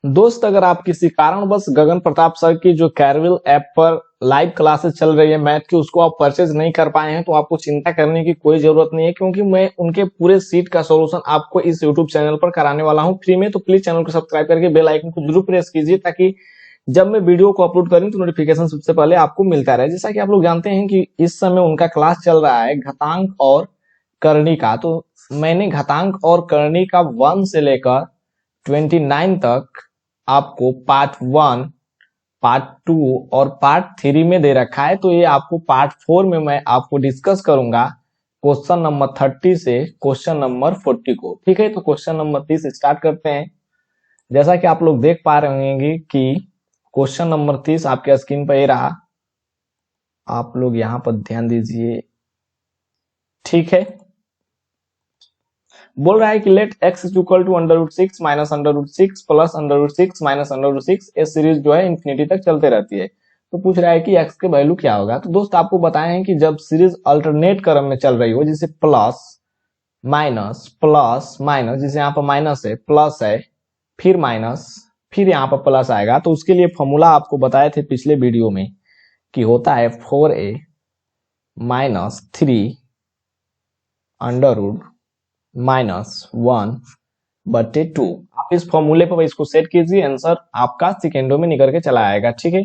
दोस्त, अगर आप किसी कारणवश गगन प्रताप सर की जो कैरविल ऐप पर लाइव क्लासेस चल रही है मैथ की, उसको आप परचेज नहीं कर पाए हैं तो आपको चिंता करने की कोई जरूरत नहीं है, क्योंकि मैं उनके पूरे सीट का सॉल्यूशन आपको इस यूट्यूब चैनल पर कराने वाला हूं फ्री में। तो प्लीज चैनल को सब्सक्राइब करके बेल आइकन को जरूर प्रेस कीजिए, ताकि जब मैं वीडियो को अपलोड करूं तो नोटिफिकेशन सबसे पहले आपको मिलता रहे। जैसा कि आप लोग जानते हैं कि इस समय उनका क्लास चल रहा है घातांक और करनी का। तो मैंने घातांक और करनी का 1 से लेकर 29 तक आपको पार्ट 1, पार्ट 2 और पार्ट 3 में दे रखा है। तो ये आपको पार्ट 4 में मैं आपको डिस्कस करूंगा क्वेश्चन नंबर 30 से क्वेश्चन नंबर 40 को। ठीक है, तो क्वेश्चन नंबर 30 स्टार्ट करते हैं। जैसा कि आप लोग देख पा रहे होंगे कि क्वेश्चन नंबर 30 आपके स्क्रीन पर ये रहा, आप लोग यहाँ पर ध्यान दीजिए। ठीक है, बोल रहा है कि let x is equal to √6 minus √6 plus √6 minus √6। ये सीरीज जो है इंफिनिटी तक चलते रहती है। तो पूछ रहा है कि x के वैल्यू क्या होगा। तो दोस्त आपको बताए हैं कि जब सीरीज अल्टरनेट क्रम में चल रही हो, जैसे प्लस माइनस माइनस, जैसे यहाँ पर माइनस है, प्लस है, फिर माइनस, फिर यहाँ पर प्लस आएगा, तो उसके लिए फॉर्मूला आपको बताए थे पिछले वीडियो में कि होता है 4a माइनस 3 अंडर रूट -1/2। आप इस फॉर्मूले पर इसको सेट कीजिए, आंसर आपका सेकेंडों में निकल के चला आएगा। ठीक है,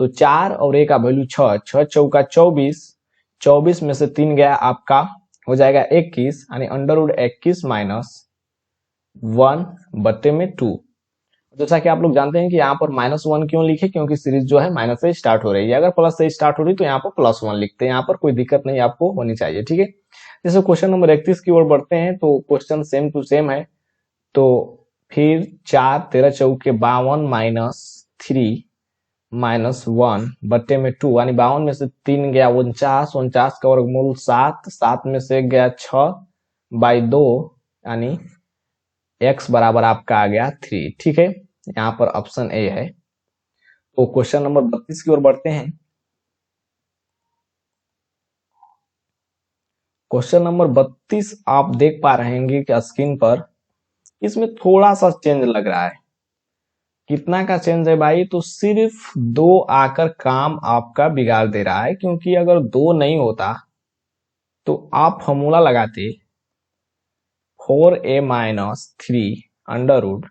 तो 4 और a का वैल्यू 6, 6 चौका 24, 24 में से 3 गया आपका हो जाएगा 21, यानी अंडर रूट 21 माइनस 1/2। जैसा कि आप लोग जानते हैं कि यहाँ पर -1 क्यों लिखे, क्योंकि सीरीज जो है माइनस से स्टार्ट हो रही है। अगर प्लस से स्टार्ट हो रही तो यहाँ पर +1 लिखते हैं, यहाँ पर कोई दिक्कत नहीं आपको होनी चाहिए। ठीक है, जैसे क्वेश्चन नंबर 31 की ओर बढ़ते हैं तो क्वेश्चन सेम टू सेम है। तो फिर 4 13 चौके 52 माइनस 3 माइनस 1/2, यानी 52 में से 3 गया 49, 49 का वर्गमूल 7, 7 में से गया 6/2, यानी x बराबर आपका आ गया 3। ठीक है, यहाँ पर ऑप्शन ए है। तो क्वेश्चन नंबर 32 की ओर बढ़ते हैं। क्वेश्चन नंबर 32 आप देख पा रहे हैं कि स्क्रीन पर इसमें थोड़ा सा चेंज लग रहा है। कितना का चेंज है भाई? तो सिर्फ 2 आकर काम आपका बिगाड़ दे रहा है, क्योंकि अगर 2 नहीं होता तो आप फॉर्मूला लगाते 4a माइनस 3 अंडर रूट,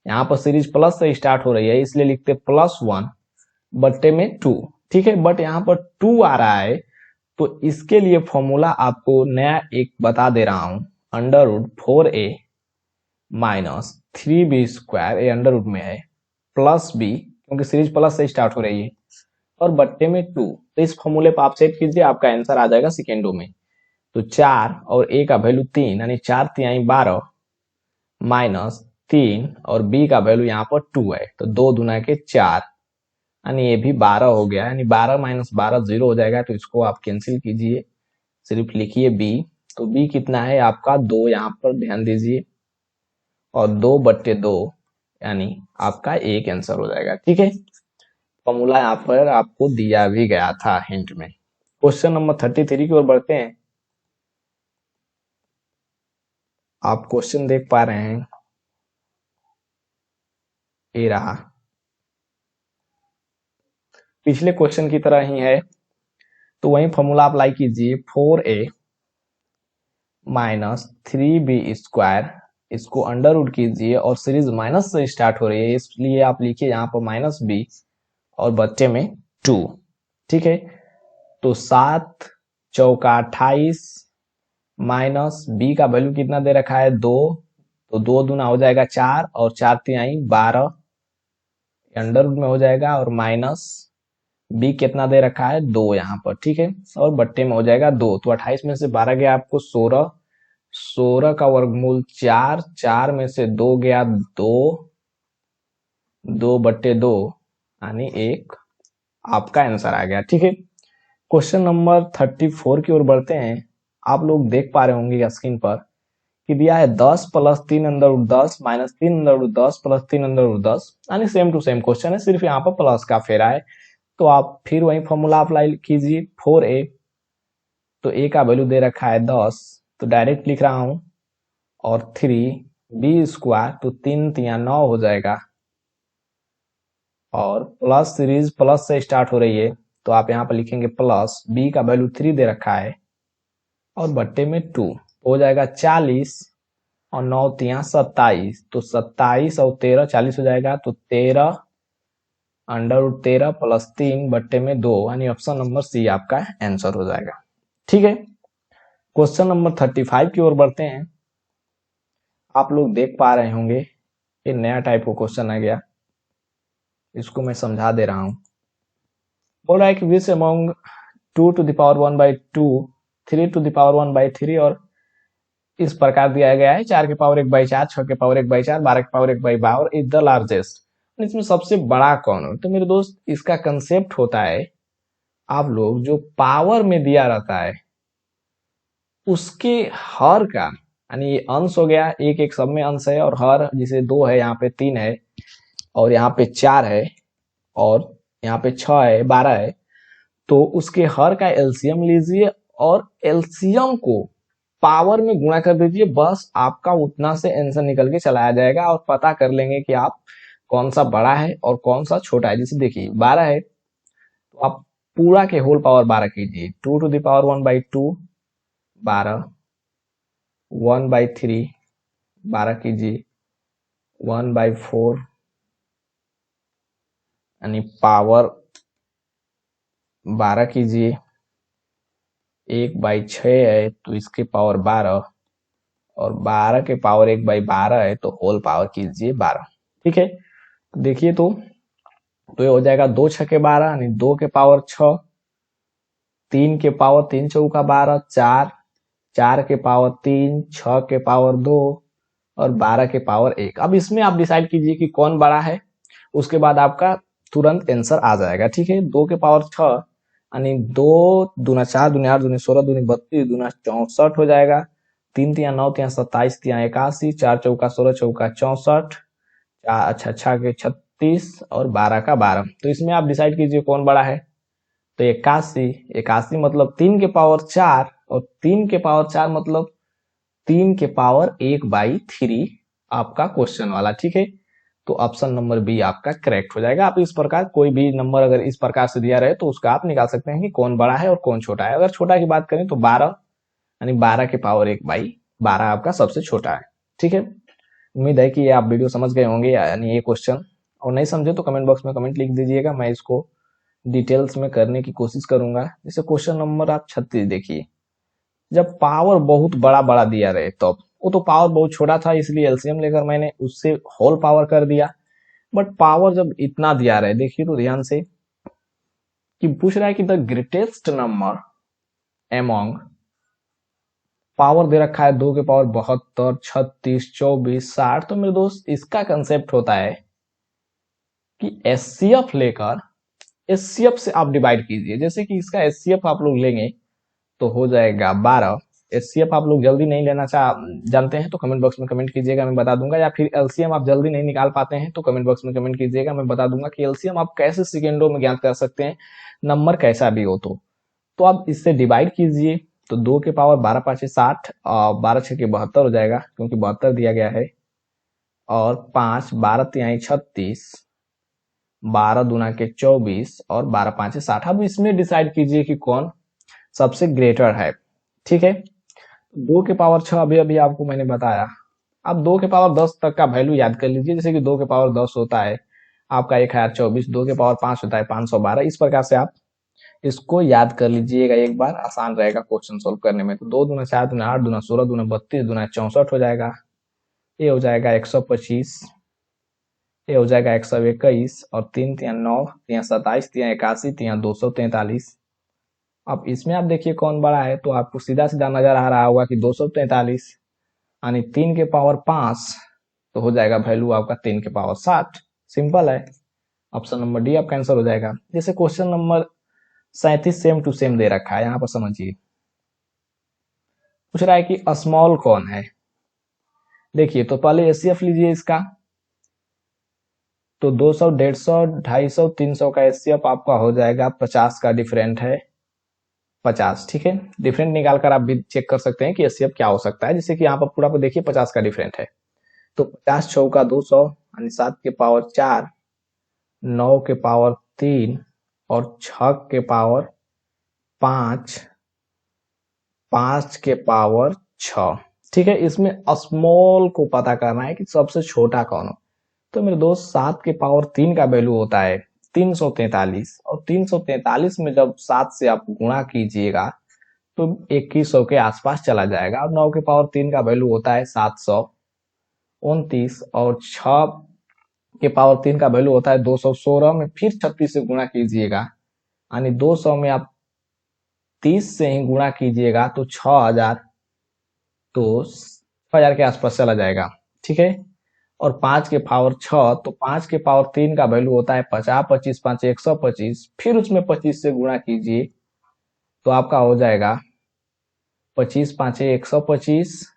यहाँ पर सीरीज प्लस से स्टार्ट हो रही है इसलिए लिखते +1/2। ठीक है, बट यहाँ पर 2 आ रहा है, तो इसके लिए फॉर्मूला आपको नया एक बता दे रहा हूं, under root 4a minus 3b², a under root में है, प्लस b, क्योंकि सीरीज प्लस से स्टार्ट हो रही है, और बट्टे में 2। तो इस फॉर्मूले पर आप सेट कीजिए, आपका आंसर आ जाएगा सेकेंडों में। तो 4 और a का वैल्यू 3, यानी 4 तिहाई 12 माइनस 3, और b का वैल्यू यहाँ पर 2 है, तो 2 दूना के 4, यानी ये भी 12 हो गया, यानी 12 माइनस 12 0 हो जाएगा। तो इसको आप कैंसिल कीजिए, सिर्फ लिखिए b। तो b कितना है आपका 2, यहाँ पर ध्यान दीजिए, और 2/2, यानी आपका एक आंसर हो जाएगा। ठीक है, फॉर्मूला यहाँ पर आपको दिया भी गया था हिंट में। क्वेश्चन नंबर 33 की ओर बढ़ते हैं। आप क्वेश्चन देख पा रहे हैं, ये रहा, पिछले क्वेश्चन की तरह ही है। तो वही फॉर्मूला अप्लाई कीजिए, 4a माइनस 3b², इसको अंडर रूट कीजिए, और सीरीज माइनस से स्टार्ट हो रही है इसलिए आप लिखिए यहाँ पर -b और बच्चे में 2। ठीक है, तो 7 चौका 28 माइनस b का वैल्यू कितना दे रखा है 2, तो 2 दूना हो जाएगा 4, और 4 तिहाई 12 अंडर रूट में हो जाएगा, और माइनस b कितना दे रखा है 2 यहाँ पर। ठीक है, और बट्टे में हो जाएगा 2, तो 28 में से 12 गया आपको 16, 16 का वर्गमूल 4, 4 में से 2 गया 2, 2/2, यानी 1, आपका आंसर आ गया। ठीक है, क्वेश्चन नंबर 34 की ओर बढ़ते हैं। आप लोग देख पा रहे होंगे स्क्रीन पर कि दिया है 10 plus 3 under root 10 minus 3 under root 10 plus 3 under root 10, यानी सेम टू सेम क्वेश्चन है, सिर्फ यहाँ पर प्लस का फेरा है। तो आप फिर वही फॉर्मूला अप्लाई कीजिए, 4a, तो a का वैल्यू दे रखा है 10, तो डायरेक्ट लिख रहा हूं, और 3b², तो 3 तिया 9 हो जाएगा, और प्लस सीरीज प्लस से स्टार्ट हो रही है तो आप यहाँ पर लिखेंगे प्लस, बी का वैल्यू 3 दे रखा है और बट्टे में 2 हो जाएगा 40 और 9 तिया 27, तो 27 और 13 40 हो जाएगा, तो 13 √13 प्लस 3 बट्टे में 2, यानी ऑप्शन नंबर सी आपका आंसर हो जाएगा। ठीक है, क्वेश्चन नंबर 35 की ओर बढ़ते हैं। आप लोग देख पा रहे होंगे ये नया टाइप का क्वेश्चन आ गया, इसको मैं समझा दे रहा हूं। बोल रहा है कि which among 2 to the power 1/2, 3 to the power 1/3 और इस प्रकार दिया गया है 4 के पावर 1/4, 6 के पावर 1/4, 12 के पावर 1/12 इज द लार्जेस्ट। इसमें सबसे बड़ा कौन है? तो मेरे दोस्त इसका कंसेप्ट होता है, आप लोग जो पावर में दिया रहता है उसके हर का, यानी ये अंश हो गया, एक एक सब में अंश है, और हर जिसे 2 है, यहाँ पे 3 है, और यहाँ पे 4 है, और यहाँ पे 6 है, 12 है, तो उसके हर का एलसीएम लीजिए और एलसीएम को पावर में गुणा कर दीजिए, बस आपका उतना से आंसर निकल के चलाया जाएगा और पता कर लेंगे कि आप कौन सा बड़ा है और कौन सा छोटा है। जैसे देखिए 12 है तो आप पूरा के होल पावर 12 कीजिए, 2 to the power 1/2 12, 1/3 12 कीजिए, 1/4 यानी पावर 12 कीजिए, 1/6 है तो इसके पावर 12, और 12 के पावर 1/12 है तो होल पावर कीजिए 12। ठीक है, देखिए तो ये हो जाएगा 2 6 12 यानी 2 के पावर 6, 3 के पावर 3 चौका 12, 4, 4 के पावर 3, 6 के पावर 2 और 12 के पावर 1। अब इसमें आप डिसाइड कीजिए कि कौन बड़ा है, उसके बाद आपका तुरंत आंसर आ जाएगा। ठीक है, 2 के पावर 6 यानी 2 दूना 4 दूनी 8 दूनी 16 दूनी 32 दूना 64 हो जाएगा, 3 तिया 9 तिया 27 तिया 81, 4 चौका 16 चौका 64, अच्छा 6 के 36 और 12 का 12। तो इसमें आप डिसाइड कीजिए कौन बड़ा है। तो 81, 81 मतलब 3 के पावर 4, और 3 के पावर 4 मतलब 3 के पावर 1/3 आपका क्वेश्चन वाला। ठीक है, तो ऑप्शन नंबर बी आपका करेक्ट हो जाएगा। आप इस प्रकार कोई भी नंबर अगर इस प्रकार से दिया रहे तो उसका आप निकाल सकते हैं कि कौन बड़ा है और कौन छोटा है। अगर छोटा की बात करें तो 12 यानी 12 के पावर 1/12 आपका सबसे छोटा है। ठीक है, उम्मीद है कि ये आप वीडियो समझ गए होंगे, यानी ये क्वेश्चन, और नहीं समझे तो कमेंट बॉक्स में कमेंट लिख दीजिएगा, मैं इसको डिटेल्स में करने की कोशिश करूंगा। जैसे क्वेश्चन नंबर आप 36 देखिए, जब पावर बहुत बड़ा बड़ा दिया रहे तब, वो तो पावर बहुत छोटा था इसलिए एलसीएम लेकर मैंने उससे होल पावर कर दिया, बट पावर जब इतना दिया रहे, देखिए तो ध्यान से कि पूछ रहा है कि the greatest number among, power दे रखा है 2 के पावर 72, 36, 24, 60। तो मेरे दोस्त इसका कंसेप्ट होता है कि एचसीएफ लेकर एचसीएफ से आप डिवाइड कीजिए। जैसे कि इसका एचसीएफ आप लोग लेंगे तो हो जाएगा 12। एचसीएफ आप लोग जल्दी नहीं लेना जानते हैं तो कमेंट बॉक्स में कमेंट कीजिएगा, मैं बता दूंगा, या फिर एलसीएम आप जल्दी नहीं निकाल पाते हैं तो कमेंट बॉक्स में कमेंट कीजिएगा, मैं बता दूंगा कि एलसीएम आप कैसे सेकेंडों में ज्ञात कर सकते हैं, नंबर कैसा भी हो। तो आप इससे डिवाइड कीजिए, तो 2 के पावर 12 5 60 और 12 6 के 72 हो जाएगा क्योंकि 72 दिया गया है, और 5 12 तिहाई 36, 12 दूना के 24 और 12 5 60। अब इसमें डिसाइड कीजिए कि कौन सबसे ग्रेटर है। ठीक है, 2 के पावर 6 अभी अभी आपको मैंने बताया। अब 2 के पावर 10 तक का वैल्यू याद कर लीजिए, जैसे कि 2 के पावर 10 होता है आपका 1024, 2 के पावर 5 होता है 512। इस प्रकार से आप इसको याद कर लीजिएगा एक बार, आसान रहेगा क्वेश्चन सोल्व करने में। तो 2 दूना 4 दूना 8 दूना 16 दूना 32 दूना 64 हो जाएगा, ये हो जाएगा 125, ये हो जाएगा 121, और 3 तिया 9 तिया 27 तिया 81 तिया 243। अब इसमें आप देखिए कौन बड़ा है, तो आपको सीधा सीधा नजर आ रहा होगा कि 243 यानी 3 के पावर 5, तो हो जाएगा वैल्यू आपका 3 के पावर 60। सिंपल है, ऑप्शन नंबर डी आपका आंसर हो जाएगा। जैसे question number 37 same to same दे रखा है, यहां पर समझिए, पूछ रहा है कि स्मॉल कौन है। देखिए तो पहले एचसीएफ लीजिए इसका, तो 200 150 250 300 का एचसीएफ आपका हो जाएगा 50 का डिफरेंट है 50। ठीक है, डिफरेंट निकाल कर आप भी चेक कर सकते हैं कि एचसीएफ क्या हो सकता है। जैसे कि यहाँ पर पूरा पर देखिए 50 का डिफरेंट है, तो 50 चौका 200 यानी 7 के पावर 4, 9 के पावर 3 और 6 के पावर 5, 5 के पावर 6। ठीक है, इसमें स्मॉल को पता करना है कि सबसे छोटा कौन हो। तो मेरे दोस्त 7 के पावर 3 का वैल्यू होता है 343, और 343 में जब 7 से आप गुणा कीजिएगा तो 2100 के आसपास चला जाएगा। और 9 के पावर 3 का वैल्यू होता है 729, और 6 के पावर 3 का वैल्यू होता है 216 में फिर 36 से गुणा कीजिएगा, यानी 200 में आप 30 से ही गुणा कीजिएगा तो 6000, तो 6000 के आसपास चला जाएगा। ठीक है, और 5 के पावर 6, तो 5 के पावर 3 का वैल्यू होता है 50, 25 5 125, फिर उसमें 25 से गुणा कीजिए तो आपका हो जाएगा 25 5 125,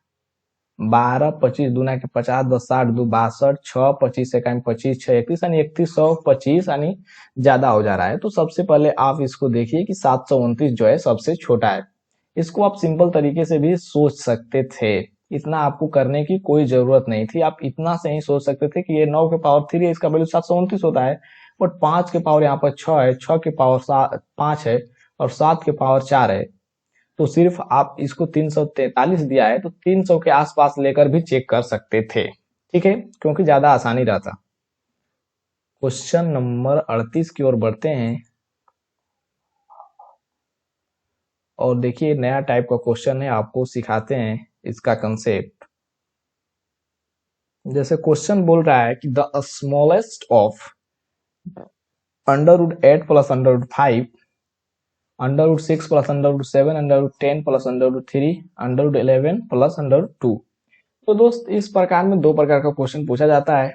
12 25 दूना के 50, 10 60 2 62, 6 25 से 25 6 31, यानी 3125, यानी ज्यादा हो जा रहा है। तो सबसे पहले आप इसको देखिए कि 729 जो है सबसे छोटा है। इसको आप सिंपल तरीके से भी सोच सकते थे, इतना आपको करने की कोई जरूरत नहीं थी। आप इतना से ही सोच सकते थे कि ये 9 के पावर 3 है, इसका वैल्यू 729 होता है। बट 5 के पावर यहाँ पर 6 है, 6 के पावर 5 है, और 7 के पावर 4 है। तो सिर्फ आप इसको 343 दिया है तो 300 के आसपास लेकर भी चेक कर सकते थे। ठीक है, क्योंकि ज्यादा आसानी रहता। क्वेश्चन नंबर 38 की ओर बढ़ते हैं, और देखिए नया टाइप का क्वेश्चन है, आपको सिखाते हैं इसका कंसेप्ट। जैसे क्वेश्चन बोल रहा है कि the smallest of √8 plus √5, √6 plus √7, √10 plus √3, √11 plus √2। तो दोस्त इस प्रकार में दो प्रकार का क्वेश्चन पूछा जाता है।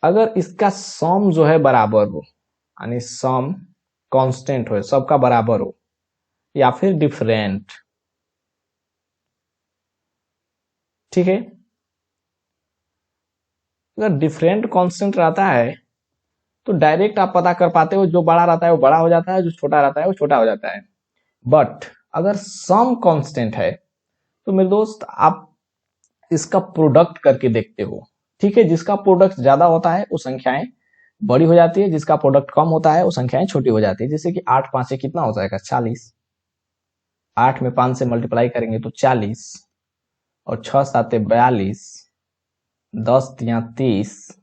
अगर इसका सम जो है बराबर हो, यानी सम कांस्टेंट हो, सबका बराबर हो, या फिर डिफरेंट। ठीक है, अगर डिफरेंट कांस्टेंट रहता है तो डायरेक्ट आप पता कर पाते हो, जो बड़ा रहता है वो बड़ा हो जाता है, जो छोटा रहता है वो छोटा हो जाता है। बट अगर सम कांस्टेंट है तो मेरे दोस्त आप इसका प्रोडक्ट करके देखते हो। ठीक है, जिसका प्रोडक्ट ज्यादा होता है वो संख्याएं बड़ी हो जाती है, जिसका प्रोडक्ट कम होता है वो संख्याएं छोटी हो जाती है। जैसे कि 8 5 से कितना हो जाएगा 40, 8 में 5 से मल्टीप्लाई करेंगे तो 40, और 6 7 42, 10 3 30,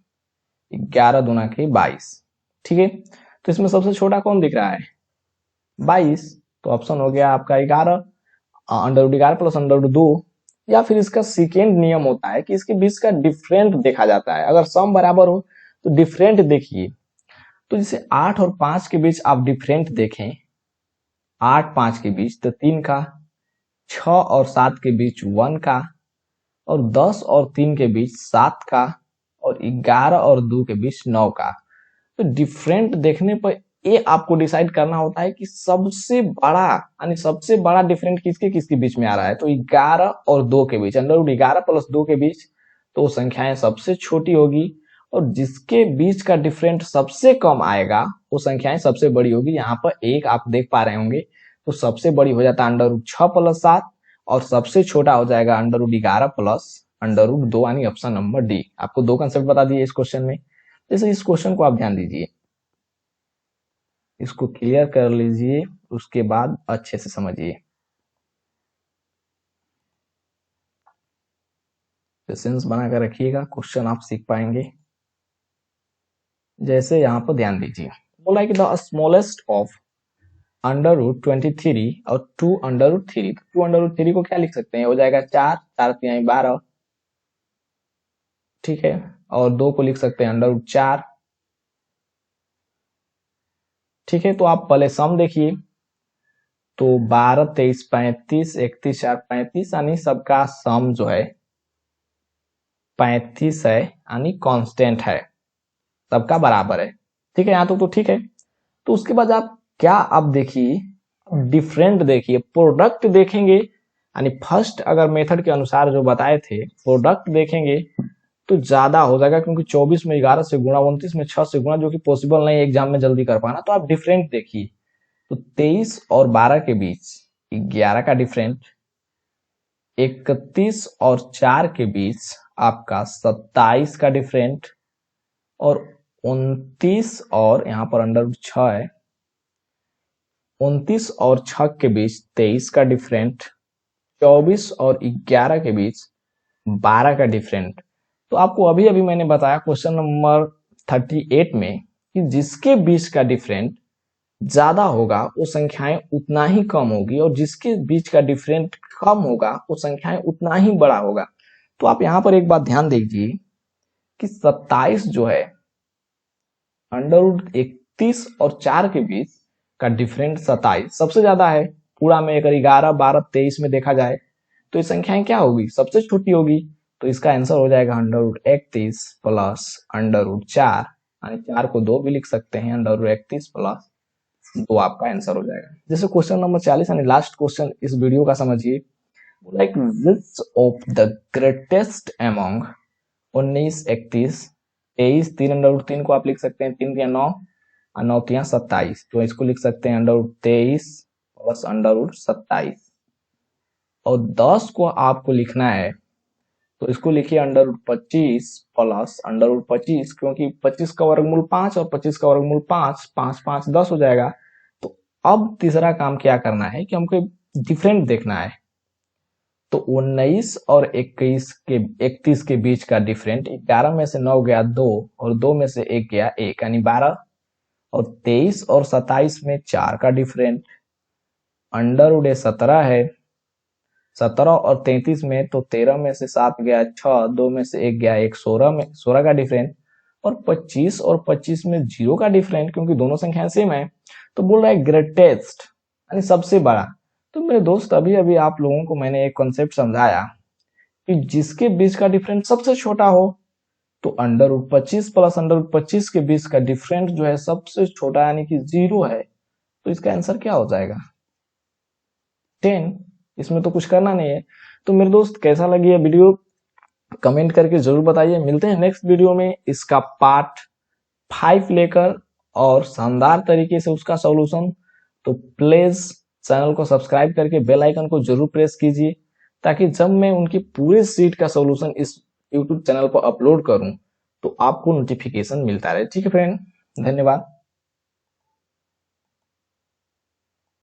11 दूना के 22। ठीक है, तो इसमें सबसे छोटा कौन दिख रहा है 22, तो ऑप्शन हो गया आपका 11, √11 प्लस √2। या फिर इसका सेकेंड नियम होता है कि इसके बीच का डिफरेंट देखा जाता है। अगर सम बराबर हो तो डिफरेंट देखिए, तो जैसे 8 और 5 के बीच आप डिफरेंट देखें, 8 5 के बीच तो 3 का, 6 और 7 के बीच 1 का, और 10 और 3 के बीच 7 का, और 11 और 2 के बीच 9 का। तो डिफरेंट देखने पर ये आपको डिसाइड करना होता है कि सबसे बड़ा, यानी सबसे बड़ा डिफरेंट किसके किसके बीच में आ रहा है। तो 11 और 2 के बीच, √11 प्लस 2 के बीच, तो संख्याएं सबसे छोटी होगी, और जिसके बीच का डिफरेंट सबसे कम आएगा वो संख्याएं सबसे बड़ी होगी। यहाँ पर एक आप देख पा रहे होंगे, तो सबसे बड़ी हो जाता है √6 प्लस 7, और सबसे छोटा हो जाएगा √11 प्लस √2, यानी ऑप्शन नंबर डी। आपको दो कंसेप्ट बता दिए इस क्वेश्चन में। जैसे इस क्वेश्चन को आप ध्यान दीजिए, इसको क्लियर कर लीजिए, उसके बाद अच्छे से समझिए, पेशेंस बनाकर रखिएगा, क्वेश्चन आप सीख पाएंगे। जैसे यहाँ पर ध्यान दीजिए, बोला है कि द स्मॉलेस्ट ऑफ √23 और 2√3। 2√3 को क्या लिख सकते हैं, हो जाएगा 4, 4 3 12। ठीक है, और 2 को लिख सकते हैं √4। ठीक है, तो आप पहले सम देखिए, तो 12 23 35, 31 4 35, यानी सबका सम जो है 35 है, यानी कांस्टेंट है, सबका बराबर है। ठीक है, यहाँ तो ठीक है। तो उसके बाद आप क्या, आप देखिए डिफरेंट देखिए, प्रोडक्ट देखेंगे, यानी फर्स्ट अगर मेथड के अनुसार जो बताए थे प्रोडक्ट देखेंगे तो ज्यादा हो जाएगा, क्योंकि 24 में 11 से गुणा, 29 में 6 से गुणा, जो कि पॉसिबल नहीं है एग्जाम में जल्दी कर पाना। तो आप डिफरेंट देखिए, तो 23 और 12 के बीच 11 का डिफरेंट, 31 और 4 के बीच आपका 27 का डिफरेंट, और 29 और यहाँ पर अंडर रूट 6 है, 29 और 6 के बीच 23 का डिफरेंट, 24 और 11 के बीच 12 का डिफरेंट। तो आपको अभी अभी मैंने बताया क्वेश्चन नंबर 38 में कि जिसके बीच का डिफरेंट ज्यादा होगा वो संख्याएं उतना ही कम होगी, और जिसके बीच का डिफरेंट कम होगा वो संख्याएं उतना ही बड़ा होगा। तो आप यहाँ पर एक बात ध्यान दीजिए कि 27 जो है अंडर रूट 31 और 4 के बीच का डिफरेंट 27 सबसे ज्यादा है। पूरा में अगर 11, 12, 23 में देखा जाए तो ये संख्याएं क्या होगी, सबसे छोटी होगी। तो इसका आंसर हो जाएगा under root 31 plus under root 4, यानी 4 को 2 भी लिख सकते हैं, अंडर रूट 31 प्लस 2 आपका आंसर हो जाएगा। जैसे क्वेश्चन नंबर 40 यानी लास्ट क्वेश्चन इस वीडियो का समझिए, like which of the greatest among 19, 31, 23, 3 under root 3 को आप लिख सकते हैं 3 या 9 और 9 या 27, तो इसको लिख सकते हैं under root 23 plus under root 27। और 10 को आपको लिखना है तो इसको लिखिए under root 25 plus under root 25, क्योंकि 25 का वर्गमूल 5 और 25 का वर्गमूल 5, 5 5 10 हो जाएगा। तो अब तीसरा काम क्या करना है कि हमको डिफरेंट देखना है। तो 19 और 31 के बीच का डिफरेंट 11 में से 9 गया 2 और 2 में से 1 गया 1 यानी 12, और 23 और 27 में 4 का डिफरेंट अंडर रूट 17 है। 17 और 33 में तो 13 में से 7 गया 6, 2 में से 1 गया 1, 16 का डिफरेंट, और 25 और 25 में 0 का डिफरेंट, क्योंकि दोनों संख्याएं सेम है। तो बोल रहा है ग्रेटेस्ट यानी सबसे बड़ा। तो मेरे दोस्त अभी अभी आप लोगों को मैंने एक कॉन्सेप्ट समझाया कि जिसके बीच का डिफरेंट सबसे छोटा हो तो under root 25 plus under root 25 के बीच का डिफरेंट जो है सबसे छोटा यानी कि 0 है। तो इसका आंसर क्या हो जाएगा 10। इसमें तो कुछ करना नहीं है। तो मेरे दोस्त कैसा लगी ये वीडियो कमेंट करके जरूर बताइए। मिलते हैं नेक्स्ट वीडियो में इसका पार्ट 5 लेकर और शानदार तरीके से उसका सॉल्यूशन। तो प्लीज चैनल को सब्सक्राइब करके बेल आइकन को जरूर प्रेस कीजिए, ताकि जब मैं उनकी पूरे सीट का सॉल्यूशन इस यूट्यूब चैनल पर अपलोड करूं तो आपको नोटिफिकेशन मिलता रहे। ठीक है फ्रेंड, धन्यवाद।